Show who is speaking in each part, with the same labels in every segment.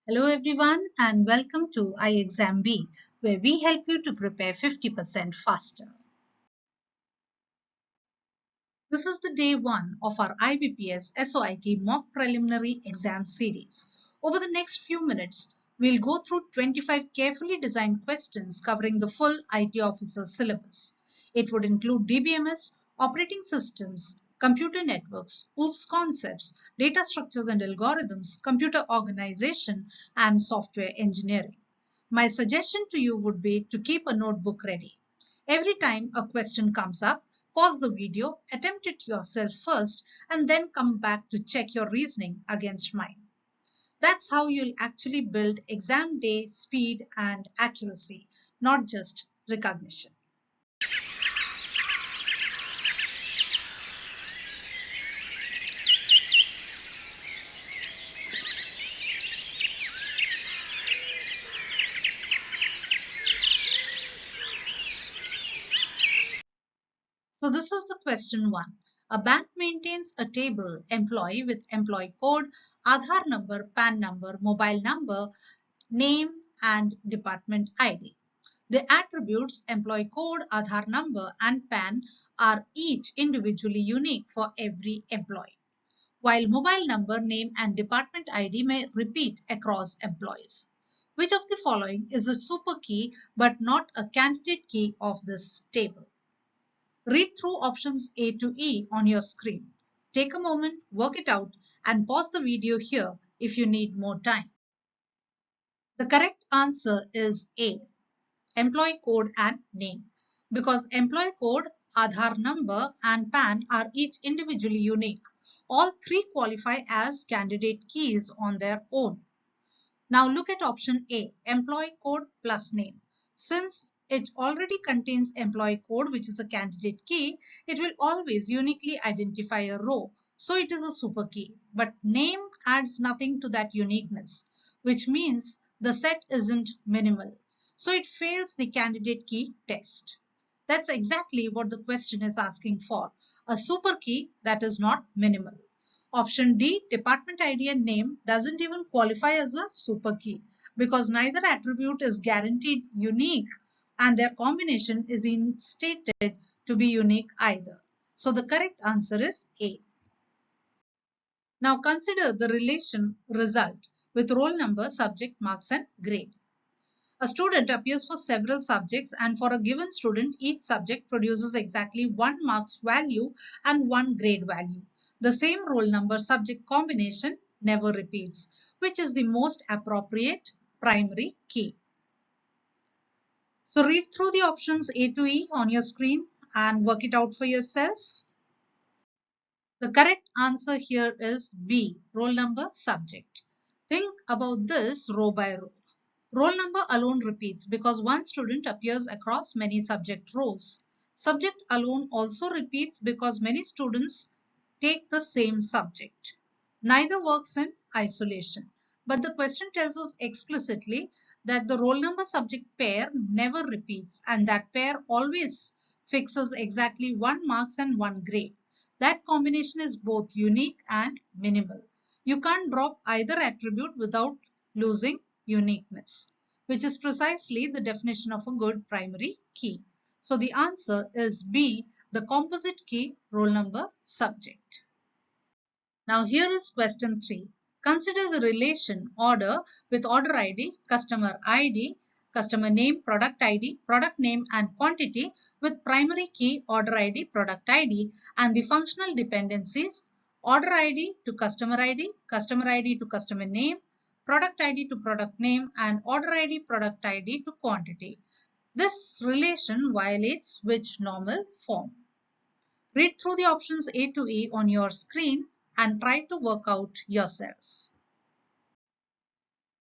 Speaker 1: Hello everyone and welcome to iExamB, where we help you to prepare 50% faster. This is the day 1 of our IBPS SO IT mock preliminary exam series. Over the next few minutes, we'll go through 25 carefully designed questions covering the full IT officer syllabus. It would include DBMS, operating systems, computer networks, OOPS concepts, data structures and algorithms, computer organization, and software engineering. My suggestion to you would be to keep a notebook ready. Every time a question comes up, pause the video, attempt it yourself first, and then come back to check your reasoning against mine. That's how you'll actually build exam day speed and accuracy, not just recognition. So this is the question 1. A bank maintains a table employee with employee code, Aadhaar number, PAN number, mobile number, name, and department ID. The attributes employee code, Aadhaar number, and PAN are each individually unique for every employee, while mobile number, name, and department ID may repeat across employees. Which of the following is a super key but not a candidate key of this table? Read through options A to E on your screen. Take a moment, work it out, and pause the video here if you need more time. The correct answer is A, employee code and name, because employee code, Aadhaar number, and PAN are each individually unique. All three qualify as candidate keys on their own. Now look at option A, employee code plus name. Since it already contains employee code, which is a candidate key, it will always uniquely identify a row. So it is a super key. But name adds nothing to that uniqueness, which means the set isn't minimal. So it fails the candidate key test. That's exactly what the question is asking for, a super key that is not minimal. Option D, department ID and name, doesn't even qualify as a super key because neither attribute is guaranteed unique and their combination is stated to be unique either. So the correct answer is A. Now consider the relation result with roll number, subject, marks and grade. A student appears for several subjects, and for a given student, each subject produces exactly 1 marks value and 1 grade value. The same roll number subject combination never repeats, which is the most appropriate primary key. So read through the options A to E on your screen and work it out for yourself. The correct answer here is B, roll number subject. Think about this row by row. Roll number alone repeats because one student appears across many subject rows. Subject alone also repeats because many students take the same subject. Neither works in isolation. But the question tells us explicitly that the roll number subject pair never repeats and that pair always fixes exactly 1 marks and 1 grade. That combination is both unique and minimal. You can't drop either attribute without losing uniqueness, which is precisely the definition of a good primary key. So the answer is B, the composite key roll number subject. Now here is question 3. Consider the relation order with order ID, customer name, product ID, product name and quantity with primary key, order ID, product ID and the functional dependencies order ID to customer ID to customer name, product ID to product name and order ID, product ID to quantity. This relation violates which normal form? Read through the options A to E on your screen and try to work out yourself.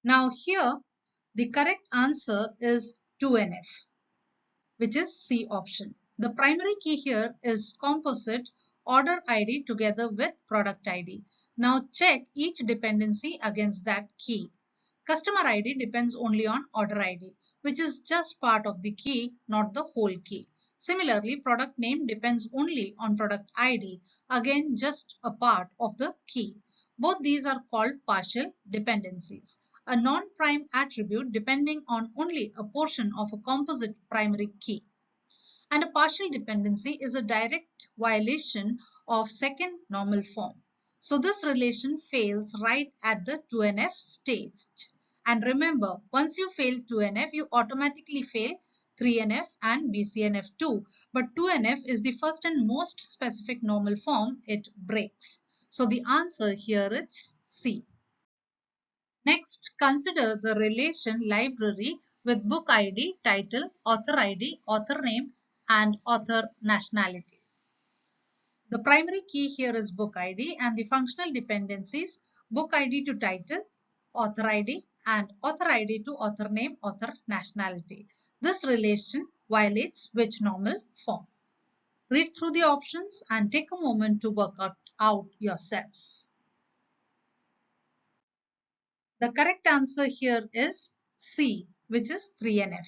Speaker 1: Now here, the correct answer is 2NF, which is C option. The primary key here is composite order ID together with product ID. Now check each dependency against that key. Customer ID depends only on order ID, which is just part of the key, not the whole key. Similarly, product name depends only on product ID, again just a part of the key. Both these are called partial dependencies. A non-prime attribute depending on only a portion of a composite primary key. And a partial dependency is a direct violation of second normal form. So this relation fails right at the 2NF stage. And remember, once you fail 2NF, you automatically fail 3NF and BCNF too. But 2NF is the first and most specific normal form it breaks. So the answer here is C. Next, consider the relation library with book ID, title, author ID, author name, and author nationality. The primary key here is book ID and the functional dependencies book ID to title, author ID, and author ID to author name, author nationality. This relation violates which normal form? Read through the options and take a moment to work out yourself. The correct answer here is C, which is 3NF.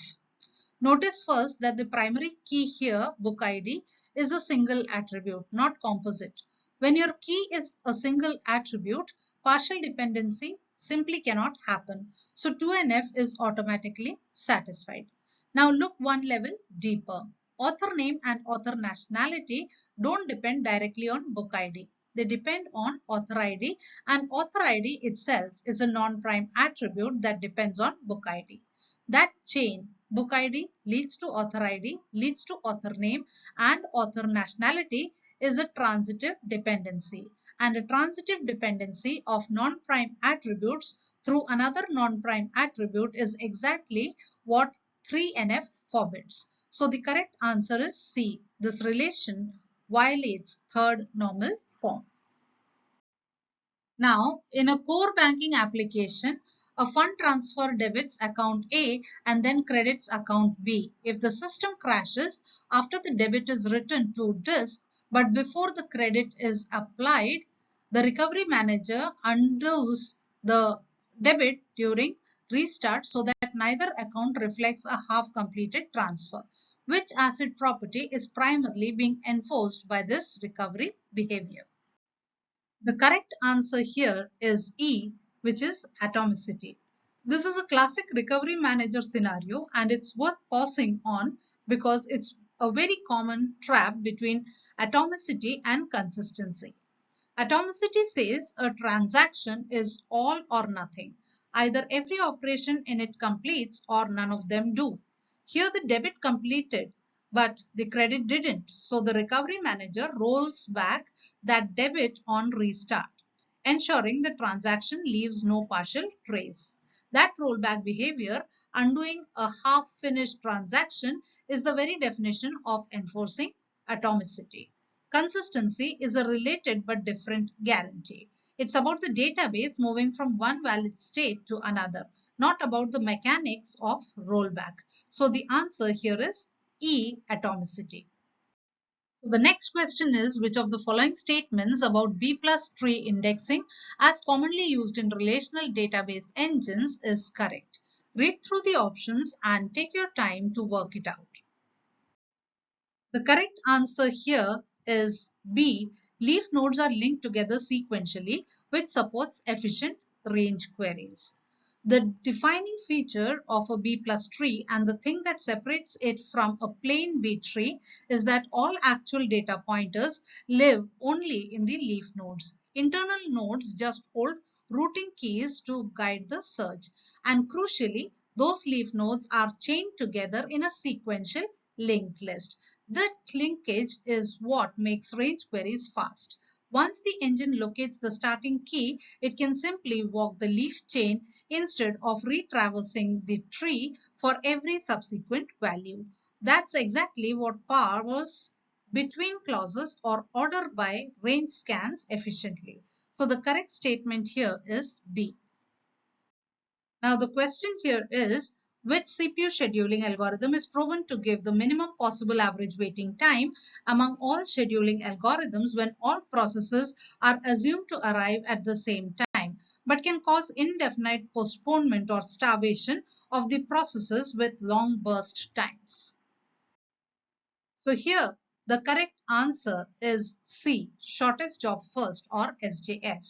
Speaker 1: Notice first that the primary key here, book ID, is a single attribute, not composite. When your key is a single attribute, partial dependency simply cannot happen. So 2NF is automatically satisfied. Now look one level deeper. Author name and author nationality don't depend directly on book ID. They depend on author ID, and author ID itself is a non-prime attribute that depends on book ID. That chain, book ID leads to author ID, leads to author name, and author nationality, is a transitive dependency. And a transitive dependency of non-prime attributes through another non-prime attribute is exactly what 3NF forbids. So the correct answer is C. This relation violates third normal form. Now, in a core banking application, a fund transfer debits account A and then credits account B. If the system crashes after the debit is written to disk, but before the credit is applied, the recovery manager undoes the debit during restart so that neither account reflects a half-completed transfer. Which asset property is primarily being enforced by this recovery behavior? The correct answer here is E, which is atomicity. This is a classic recovery manager scenario and it's worth pausing on because it's a very common trap between atomicity and consistency. Atomicity says a transaction is all or nothing. Either every operation in it completes or none of them do. Here the debit completed, but the credit didn't. So the recovery manager rolls back that debit on restart, ensuring the transaction leaves no partial trace. That rollback behavior, undoing a half-finished transaction, is the very definition of enforcing atomicity. Consistency is a related but different guarantee. It's about the database moving from one valid state to another, not about the mechanics of rollback. So the answer here is E, atomicity. So the next question is, which of the following statements about B plus tree indexing as commonly used in relational database engines is correct? Read through the options and take your time to work it out. The correct answer here is B. Leaf nodes are linked together sequentially, which supports efficient range queries. The defining feature of a B plus tree and the thing that separates it from a plain B tree is that all actual data pointers live only in the leaf nodes. Internal nodes just hold routing keys to guide the search. And crucially, those leaf nodes are chained together in a sequential linked list. That linkage is what makes range queries fast. Once the engine locates the starting key, it can simply walk the leaf chain instead of retraversing the tree for every subsequent value. That's exactly what powers between clauses or order by range scans efficiently. So the correct statement here is B. Now the question here is, which CPU scheduling algorithm is proven to give the minimum possible average waiting time among all scheduling algorithms when all processes are assumed to arrive at the same time, but can cause indefinite postponement or starvation of the processes with long burst times? So here the correct answer is C, shortest job first, or SJF.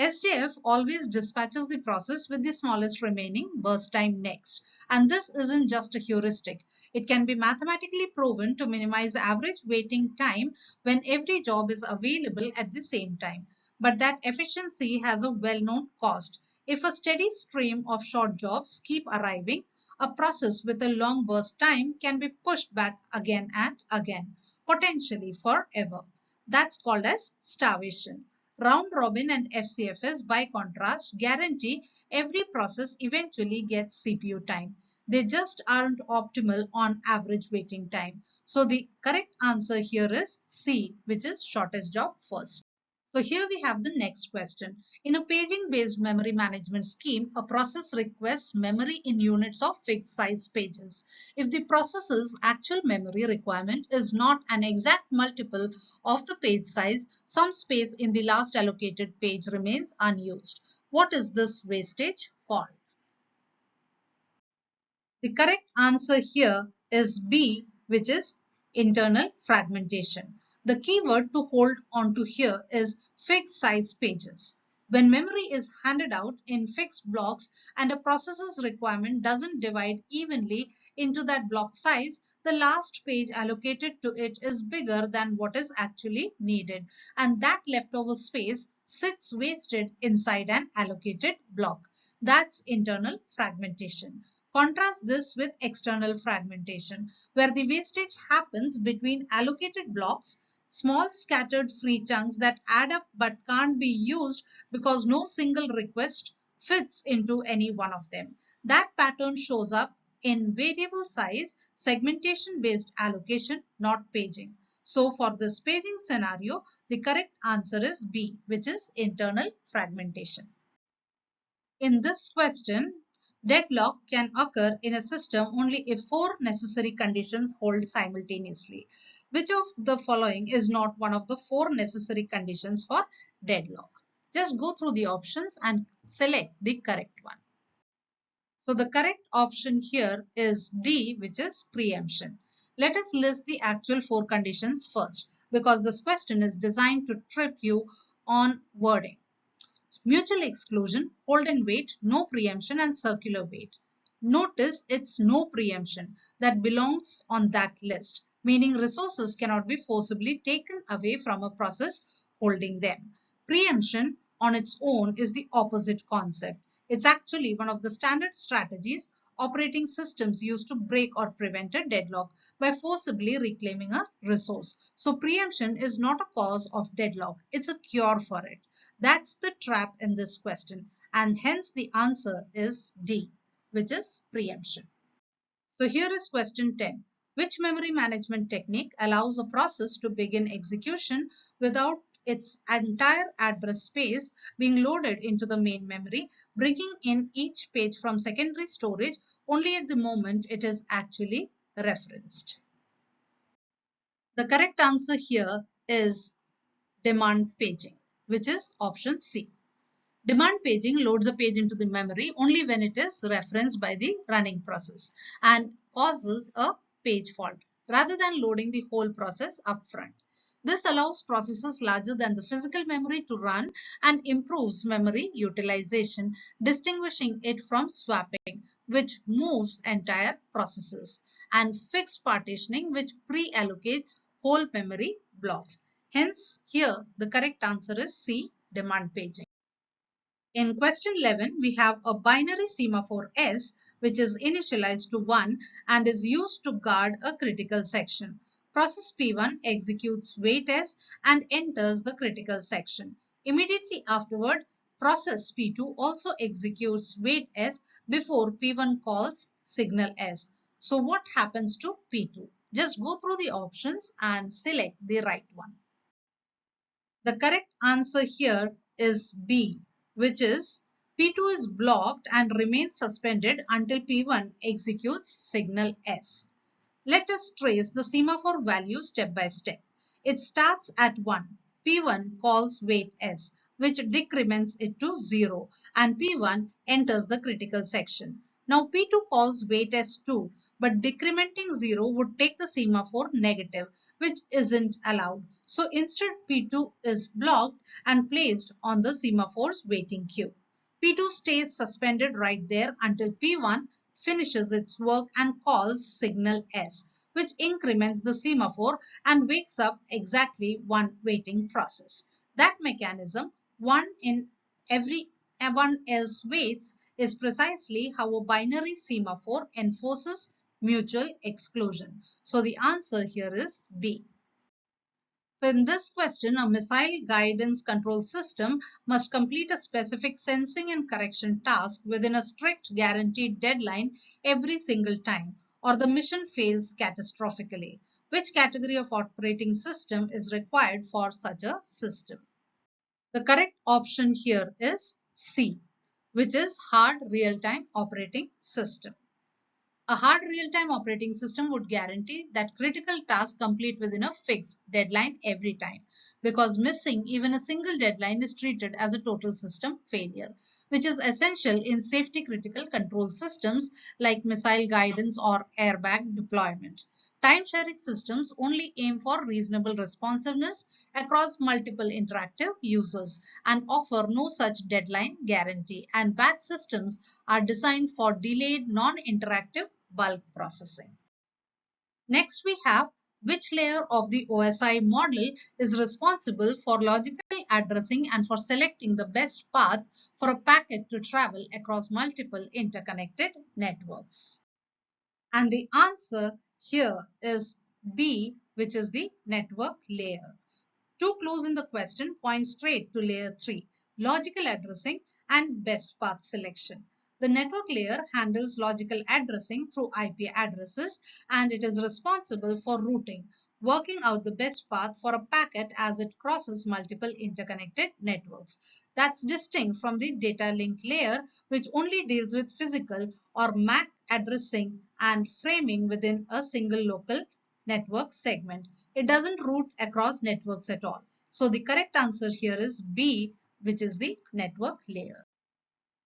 Speaker 1: SJF always dispatches the process with the smallest remaining burst time next. And this isn't just a heuristic. It can be mathematically proven to minimize average waiting time when every job is available at the same time. But that efficiency has a well-known cost. If a steady stream of short jobs keep arriving, a process with a long burst time can be pushed back again and again, potentially forever. That's called as starvation. Round robin and FCFS, by contrast, guarantee every process eventually gets CPU time. They just aren't optimal on average waiting time. So the correct answer here is C, which is shortest job first. So here we have the next question. In a paging-based memory management scheme, a process requests memory in units of fixed size pages. If the process's actual memory requirement is not an exact multiple of the page size, some space in the last allocated page remains unused. What is this wastage called? The correct answer here is B, which is internal fragmentation. The keyword to hold on to here is fixed size pages. When memory is handed out in fixed blocks and a processor's requirement doesn't divide evenly into that block size, the last page allocated to it is bigger than what is actually needed, and that leftover space sits wasted inside an allocated block. That's internal fragmentation. Contrast this with external fragmentation, where the wastage happens between allocated blocks, small scattered free chunks that add up but can't be used because no single request fits into any one of them. That pattern shows up in variable size segmentation based allocation, not paging. So for this paging scenario, the correct answer is B, which is internal fragmentation. In this question, deadlock can occur in a system only if four necessary conditions hold simultaneously. Which of the following is not one of the four necessary conditions for deadlock? Just go through the options and select the correct one. So the correct option here is D, which is preemption. Let us list the actual four conditions first, because this question is designed to trip you on wording. Mutual exclusion, hold and wait, no preemption, and circular wait. Notice it's no preemption that belongs on that list, meaning resources cannot be forcibly taken away from a process holding them. Preemption on its own is the opposite concept. It's actually one of the standard strategies operating systems use to break or prevent a deadlock by forcibly reclaiming a resource. So preemption is not a cause of deadlock, it's a cure for it. That's the trap in this question, and hence the answer is D, which is preemption. So here is question 10. Which memory management technique allows a process to begin execution without its entire address space being loaded into the main memory, bringing in each page from secondary storage only at the moment it is actually referenced? The correct answer here is demand paging, which is option C. Demand paging loads a page into the memory only when it is referenced by the running process and causes a page fault rather than loading the whole process upfront. This allows processes larger than the physical memory to run and improves memory utilization, distinguishing it from swapping, which moves entire processes, and fixed partitioning, which pre-allocates whole memory blocks. Hence, here the correct answer is C, demand paging. In question 11, we have a binary semaphore S, which is initialized to 1 and is used to guard a critical section. Process P1 executes wait S and enters the critical section. Immediately afterward, process P2 also executes wait S before P1 calls signal S. So what happens to P2? Just go through the options and select the right one. The correct answer here is B, which is P2 is blocked and remains suspended until P1 executes signal S. Let us trace the semaphore value step by step. It starts at 1. P1 calls wait S, which decrements it to 0, and P1 enters the critical section. Now P2 calls wait S2, but decrementing 0 would take the semaphore negative, which isn't allowed. So instead, P2 is blocked and placed on the semaphore's waiting queue. P2 stays suspended right there until P1 finishes its work and calls signal S, which increments the semaphore and wakes up exactly one waiting process. That mechanism, one in everyone else waits, is precisely how a binary semaphore enforces mutual exclusion. So the answer here is B. So in this question, a missile guidance control system must complete a specific sensing and correction task within a strict guaranteed deadline every single time, or the mission fails catastrophically. Which category of operating system is required for such a system? The correct option here is C, which is hard real-time operating system. A hard real-time operating system would guarantee that critical tasks complete within a fixed deadline every time, because missing even a single deadline is treated as a total system failure, which is essential in safety critical control systems like missile guidance or airbag deployment. Time-sharing systems only aim for reasonable responsiveness across multiple interactive users and offer no such deadline guarantee, and batch systems are designed for delayed non-interactive bulk processing. Next, we have which layer of the OSI model is responsible for logical addressing and for selecting the best path for a packet to travel across multiple interconnected networks. And the answer here is B, which is the network layer. Two clues in the question point straight to layer 3, logical addressing and best path selection. The network layer handles logical addressing through IP addresses, and it is responsible for routing, working out the best path for a packet as it crosses multiple interconnected networks. That's distinct from the data link layer, which only deals with physical or MAC addressing and framing within a single local network segment. It doesn't route across networks at all. So the correct answer here is B, which is the network layer.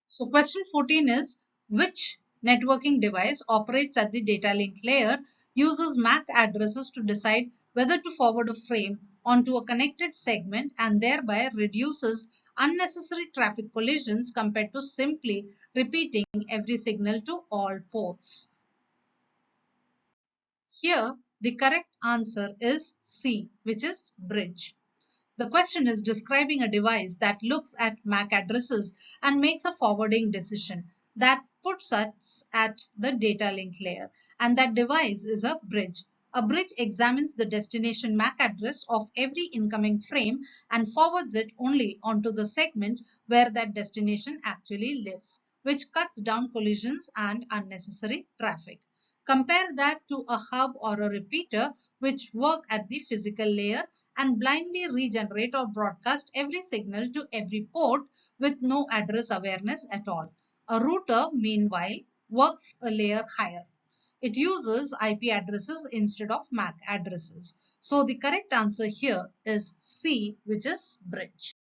Speaker 1: So question 14 is, which networking device operates at the data link layer, uses MAC addresses to decide whether to forward a frame onto a connected segment, and thereby reduces unnecessary traffic collisions compared to simply repeating every signal to all ports? Here, the correct answer is C, which is bridge. The question is describing a device that looks at MAC addresses and makes a forwarding decision that puts us at the data link layer, and that device is a bridge. A bridge examines the destination MAC address of every incoming frame and forwards it only onto the segment where that destination actually lives, which cuts down collisions and unnecessary traffic. Compare that to a hub or a repeater, which work at the physical layer and blindly regenerate or broadcast every signal to every port with no address awareness at all. A router, meanwhile, works a layer higher. It uses IP addresses instead of MAC addresses. So the correct answer here is C, which is bridge.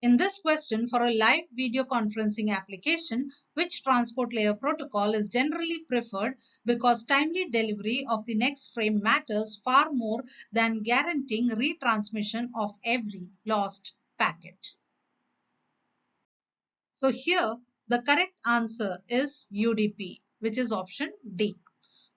Speaker 1: In this question, for a live video conferencing application, which transport layer protocol is generally preferred because timely delivery of the next frame matters far more than guaranteeing retransmission of every lost packet? So here, the correct answer is UDP, which is option D.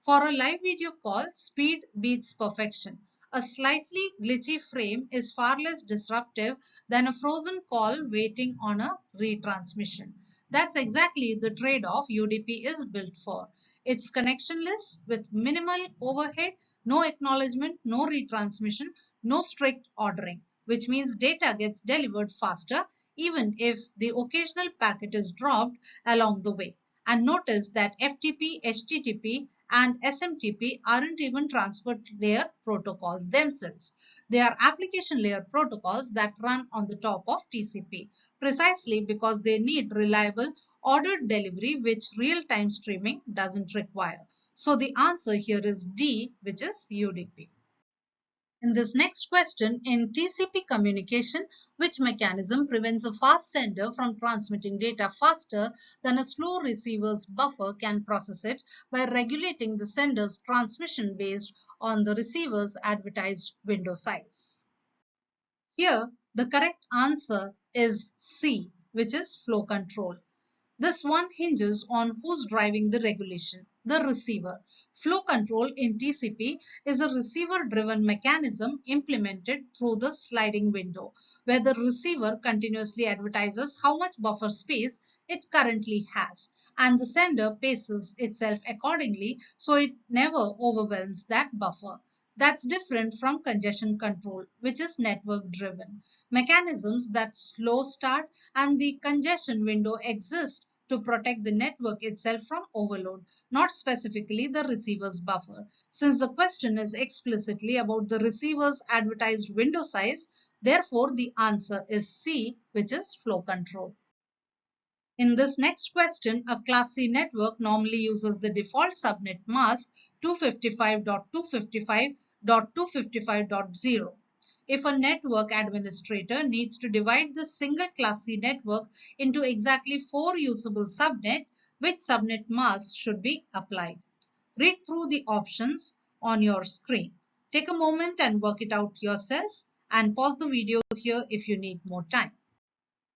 Speaker 1: For a live video call, speed beats perfection. A slightly glitchy frame is far less disruptive than a frozen call waiting on a retransmission. That's exactly the trade-off UDP is built for. It's connectionless with minimal overhead, no acknowledgement, no retransmission, no strict ordering, which means data gets delivered faster even if the occasional packet is dropped along the way. And notice that FTP, HTTP, and SMTP aren't even transport layer protocols themselves. They are application layer protocols that run on the top of TCP, precisely because they need reliable ordered delivery, which real-time streaming doesn't require. So the answer here is D, which is UDP. In this next question, in TCP communication, which mechanism prevents a fast sender from transmitting data faster than a slow receiver's buffer can process it by regulating the sender's transmission based on the receiver's advertised window size? Here, the correct answer is C, which is flow control. This one hinges on who's driving the regulation, the receiver. Flow control in TCP is a receiver-driven mechanism implemented through the sliding window, where the receiver continuously advertises how much buffer space it currently has, and the sender paces itself accordingly so it never overwhelms that buffer. That's different from congestion control, which is network driven. Mechanisms that slow start and the congestion window exist to protect the network itself from overload, not specifically the receiver's buffer. Since the question is explicitly about the receiver's advertised window size, therefore the answer is C, which is flow control. In this next question, a Class C network normally uses the default subnet mask 255.255.255.0. If a network administrator needs to divide this single Class C network into exactly 4 usable subnets, which subnet mask should be applied? Read through the options on your screen. Take a moment and work it out yourself, and pause the video here if you need more time.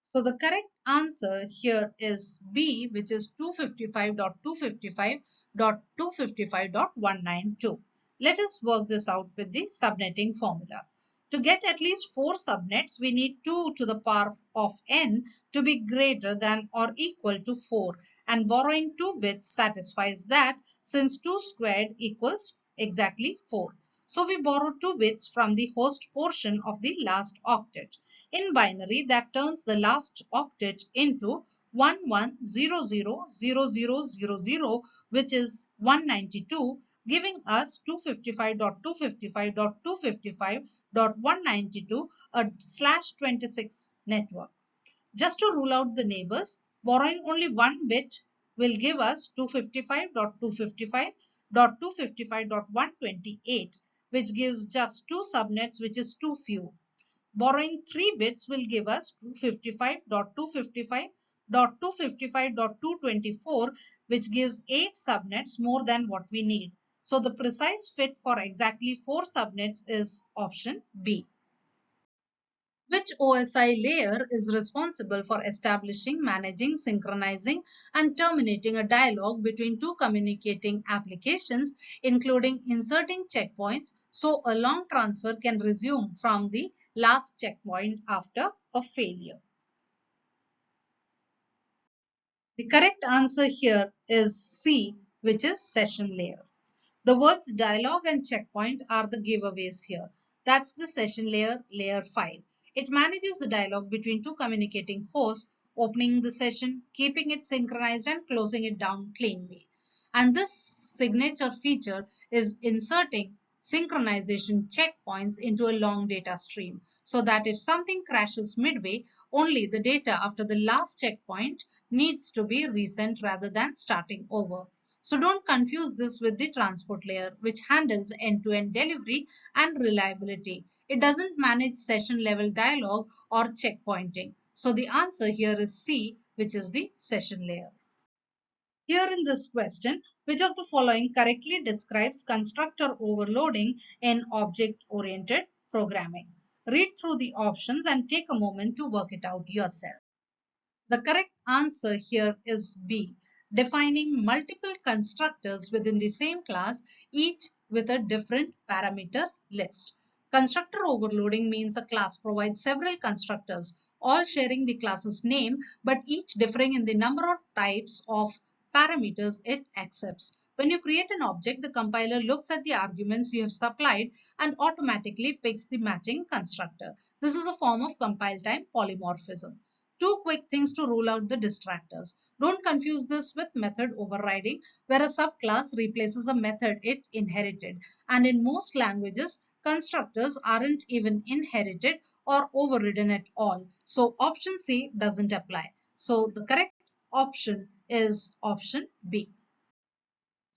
Speaker 1: So the correct answer here is B, which is 255.255.255.192. Let us work this out with the subnetting formula. To get at least 4 subnets, we need 2 to the power of n to be greater than or equal to 4, and borrowing 2 bits satisfies that, since 2 squared equals exactly 4. So we borrow 2 bits from the host portion of the last octet. In binary, that turns the last octet into 11000000, which is 192, giving us 255.255.255.192, a /26 network. Just to rule out the neighbors, borrowing only 1 bit will give us 255.255.255.128, which gives just 2 subnets, which is too few. Borrowing 3 bits will give us 255.255.255.224, which gives 8 subnets, more than what we need. So the precise fit for exactly 4 subnets is option B. Which OSI layer is responsible for establishing, managing, synchronizing, and terminating a dialogue between two communicating applications, including inserting checkpoints so a long transfer can resume from the last checkpoint after a failure? The correct answer here is C, which is session layer. The words dialogue and checkpoint are the giveaways here. That's the session layer, layer 5. It manages the dialogue between two communicating hosts, opening the session, keeping it synchronized, and closing it down cleanly. And this signature feature is inserting synchronization checkpoints into a long data stream, so that if something crashes midway, only the data after the last checkpoint needs to be resent rather than starting over. So don't confuse this with the transport layer, which handles end-to-end delivery and reliability. It doesn't manage session level dialogue or checkpointing. So the answer here is C, which is the session layer. Here in this question, which of the following correctly describes constructor overloading in object-oriented programming? Read through the options and take a moment to work it out yourself. The correct answer here is B, defining multiple constructors within the same class, each with a different parameter list. Constructor overloading means a class provides several constructors, all sharing the class's name, but each differing in the number of types of parameters it accepts. When you create an object, the compiler looks at the arguments you have supplied and automatically picks the matching constructor. This is a form of compile time polymorphism. Two quick things to rule out the distractors. Don't confuse this with method overriding, where a subclass replaces a method it inherited. And in most languages, constructors aren't even inherited or overridden at all. So option C doesn't apply. So the correct option is option B.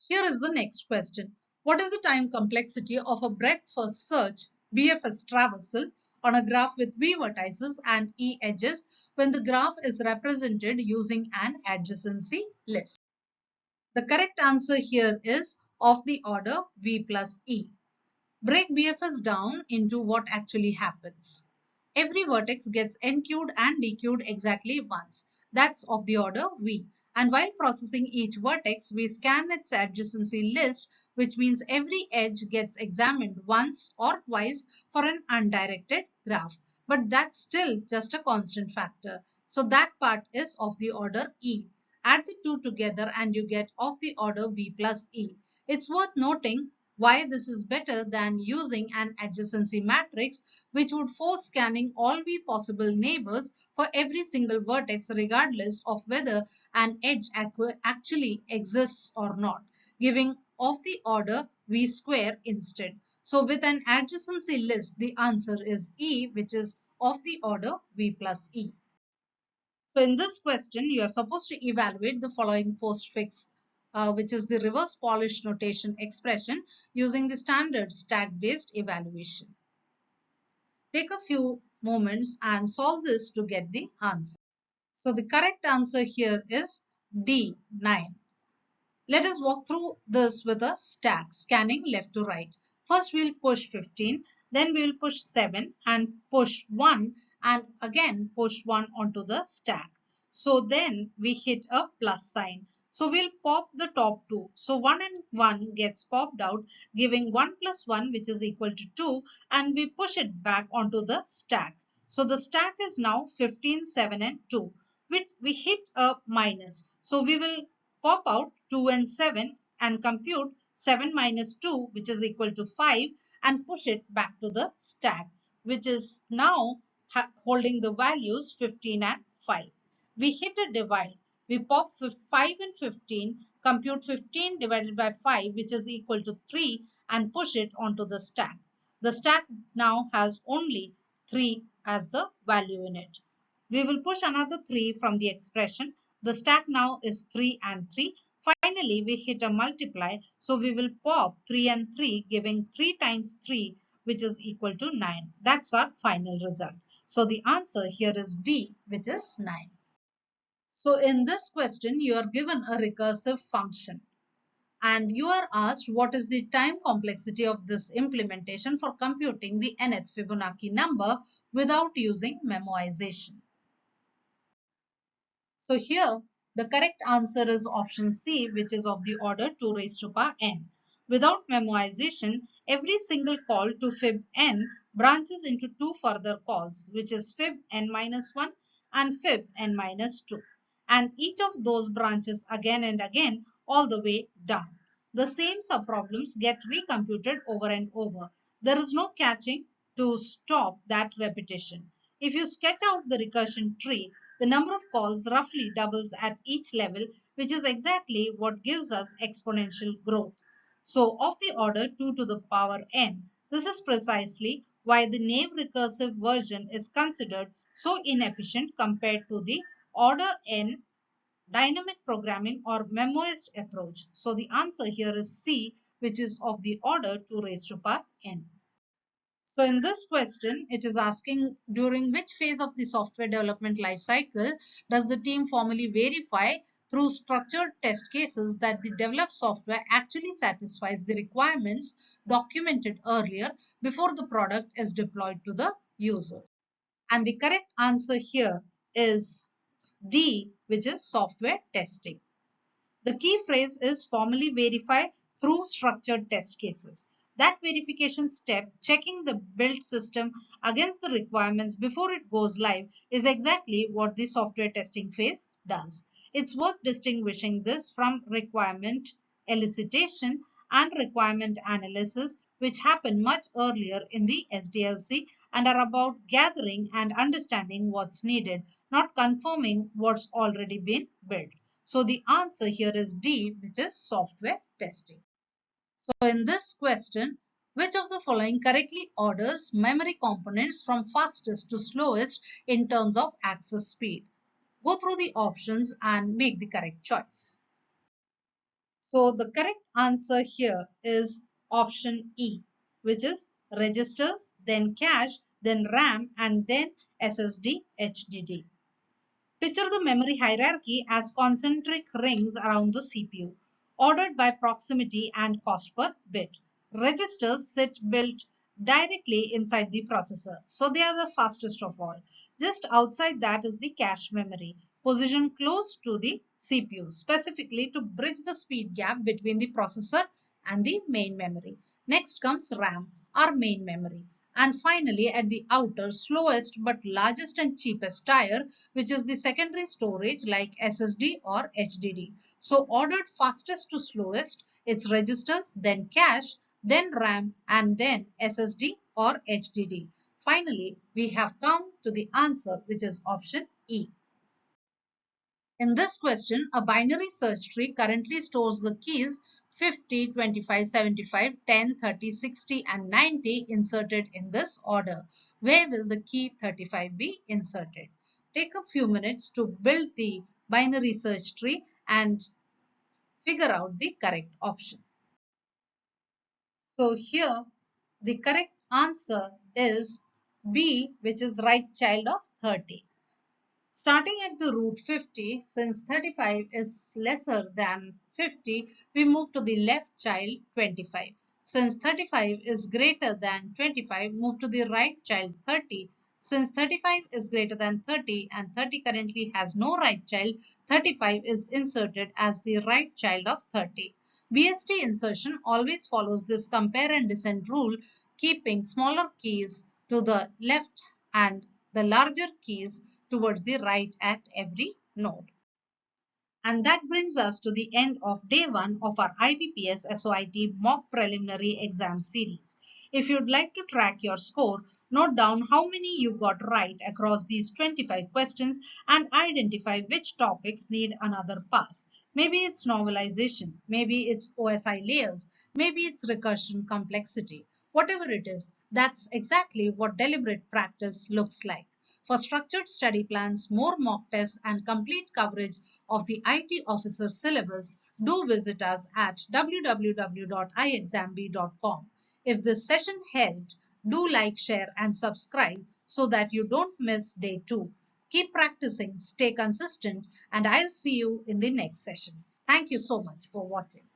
Speaker 1: Here is the next question. What is the time complexity of a breadth first search BFS traversal on a graph with V vertices and E edges when the graph is represented using an adjacency list. The correct answer here is of the order V plus E. Break BFS down into what actually happens. Every vertex gets enqueued and dequeued exactly once. That's of the order V. And while processing each vertex, we scan its adjacency list, which means every edge gets examined once or twice for an undirected graph. But that's still just a constant factor. So that part is of the order E. Add the two together and you get of the order V plus E. It's worth noting why this is better than using an adjacency matrix, which would force scanning all V possible neighbors for every single vertex regardless of whether an edge actually exists or not, giving of the order V square instead. So with an adjacency list, the answer is E, which is of the order V plus E. So in this question, you are supposed to evaluate the following postfix, which is the reverse Polish notation expression using the standard stack-based evaluation. Take a few moments and solve this to get the answer. So the correct answer here is D, 9. Let us walk through this with a stack, scanning left to right. First we'll push 15, then we'll push 7 and push 1 and again push 1 onto the stack. So then we hit a plus sign. So we'll pop the top 2. So 1 and 1 gets popped out, giving 1 plus 1 which is equal to 2, and we push it back onto the stack. So the stack is now 15, 7 and 2. We hit a minus. So we will pop out 2 and 7 and compute 7 minus 2 which is equal to 5 and push it back to the stack, which is now holding the values 15 and 5. We hit a divide. We pop 5 and 15, compute 15 divided by 5 which is equal to 3 and push it onto the stack. The stack now has only 3 as the value in it. We will push another 3 from the expression. The stack now is 3 and 3. Finally, we hit a multiply. So we will pop 3 and 3, giving 3 times 3, which is equal to 9. That's our final result. So the answer here is D, which is 9. So in this question, you are given a recursive function. And you are asked what is the time complexity of this implementation for computing the nth Fibonacci number without using memoization. So here the correct answer is option C, which is of the order 2 raised to power n. Without memoization, every single call to fib n branches into two further calls, which is fib n minus 1 and fib n minus 2. And each of those branches again and again all the way down. The same subproblems get recomputed over and over. There is no catching to stop that repetition. If you sketch out the recursion tree, the number of calls roughly doubles at each level, which is exactly what gives us exponential growth. So of the order 2 to the power n, this is precisely why the naive recursive version is considered so inefficient compared to the order n dynamic programming or memoized approach. So the answer here is C, which is of the order 2 raised to power n. So in this question, it is asking during which phase of the software development lifecycle does the team formally verify through structured test cases that the developed software actually satisfies the requirements documented earlier before the product is deployed to the users. And the correct answer here is D, which is software testing. The key phrase is formally verify through structured test cases. That verification step, checking the built system against the requirements before it goes live, is exactly what the software testing phase does. It's worth distinguishing this from requirement elicitation and requirement analysis, which happen much earlier in the SDLC and are about gathering and understanding what's needed, not confirming what's already been built. So the answer here is D, which is software testing. So in this question, which of the following correctly orders memory components from fastest to slowest in terms of access speed? Go through the options and make the correct choice. So the correct answer here is option E, which is registers, then cache, then RAM, and then SSD, HDD. Picture the memory hierarchy as concentric rings around the CPU, ordered by proximity and cost per bit. Registers sit built directly inside the processor, so they are the fastest of all. Just outside that is the cache memory, positioned close to the CPU, specifically to bridge the speed gap between the processor and the main memory. Next comes RAM, our main memory. And finally, at the outer, slowest but largest and cheapest tier, which is the secondary storage like SSD or HDD. So ordered fastest to slowest, it's registers, then cache, then RAM, and then SSD or HDD. Finally, we have come to the answer, which is option E. In this question, a binary search tree currently stores the keys 50, 25, 75, 10, 30, 60, and 90 inserted in this order. Where will the key 35 be inserted? Take a few minutes to build the binary search tree and figure out the correct option. So here, the correct answer is B, which is right child of 30. Starting at the root 50, since 35 is lesser than 50, we move to the left child 25. Since 35 is greater than 25, move to the right child 30. Since 35 is greater than 30 and 30 currently has no right child, 35 is inserted as the right child of 30. BST insertion always follows this compare and descent rule, keeping smaller keys to the left and the larger keys towards the right at every node. And that brings us to the end of day 1 of our IBPS SOIT mock preliminary exam series. If you'd like to track your score, note down how many you got right across these 25 questions and identify which topics need another pass. Maybe it's normalization, maybe it's OSI layers, maybe it's recursion complexity. Whatever it is, that's exactly what deliberate practice looks like. For structured study plans, more mock tests, and complete coverage of the IT officer syllabus, do visit us at www.iexamb.com. If this session helped, do like, share, and subscribe so that you don't miss day 2. Keep practicing, stay consistent, and I'll see you in the next session. Thank you so much for watching.